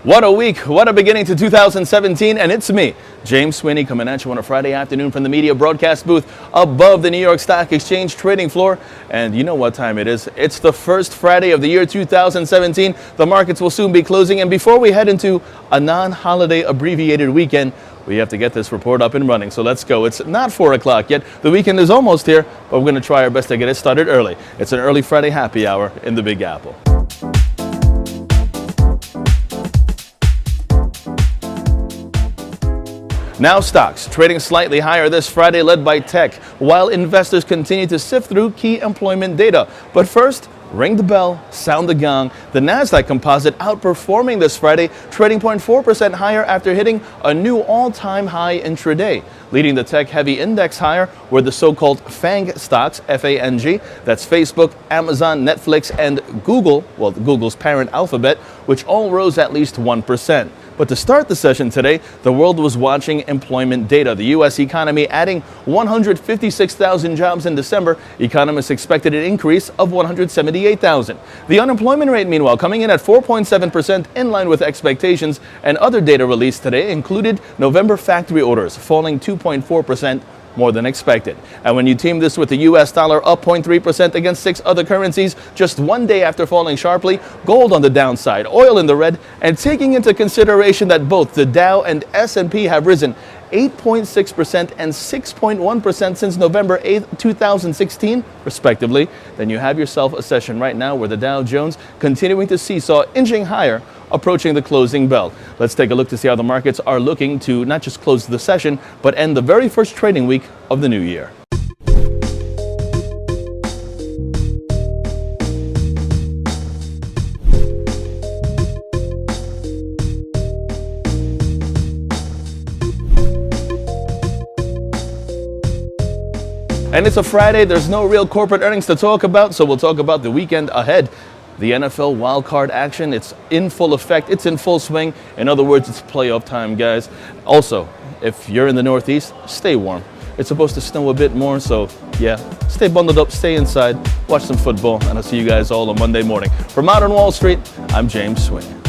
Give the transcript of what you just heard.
What a week, what a beginning to 2017, and it's me, James Sweeney, coming at you on a Friday afternoon from the media broadcast booth above the New York Stock Exchange trading floor. And you know what time it is. It's the first Friday of the year 2017. The markets will soon be closing, and before we head into a non-holiday abbreviated weekend, we have to get this report up and running. So let's go. It's not 4 o'clock yet. The weekend is almost here, but we're going to try our best to get it started early. It's an early Friday happy hour in the Big Apple. Now stocks trading slightly higher this Friday, led by tech, while investors continue to sift through key employment data. But first, ring the bell, sound the gong. The Nasdaq Composite outperforming this Friday, trading 0.4% higher after hitting a new all-time high intraday. Leading the tech-heavy index higher were the so-called FANG stocks, F-A-N-G, that's Facebook, Amazon, Netflix, and Google, well, Google's parent Alphabet, which all rose at least 1%. But to start the session today, the world was watching employment data. The U.S. economy adding 156,000 jobs in December. Economists expected an increase of 178,000. The unemployment rate, meanwhile, coming in at 4.7%, in line with expectations. And other data released today included November factory orders, falling 2.4%. More than expected. And when you team this with the U.S. dollar up 0.3% against 6 other currencies just one day after falling sharply, gold on the downside, oil in the red, and taking into consideration that both the Dow and S&P have risen 8.6% and 6.1% since November 8th, 2016, respectively, then you have yourself a session right now where the Dow Jones continuing to seesaw, inching higher, approaching the closing bell. Let's take a look to see how the markets are looking to not just close the session, but end the very first trading week of the new year. And it's a Friday, there's no real corporate earnings to talk about, so we'll talk about the weekend ahead. The NFL wildcard action, it's in full effect, it's in full swing. In other words, it's playoff time, guys. Also, if you're in the Northeast, stay warm. It's supposed to snow a bit more, so yeah, stay bundled up, stay inside, watch some football, and I'll see you guys all on Monday morning. From out on Wall Street, I'm James Sweeney.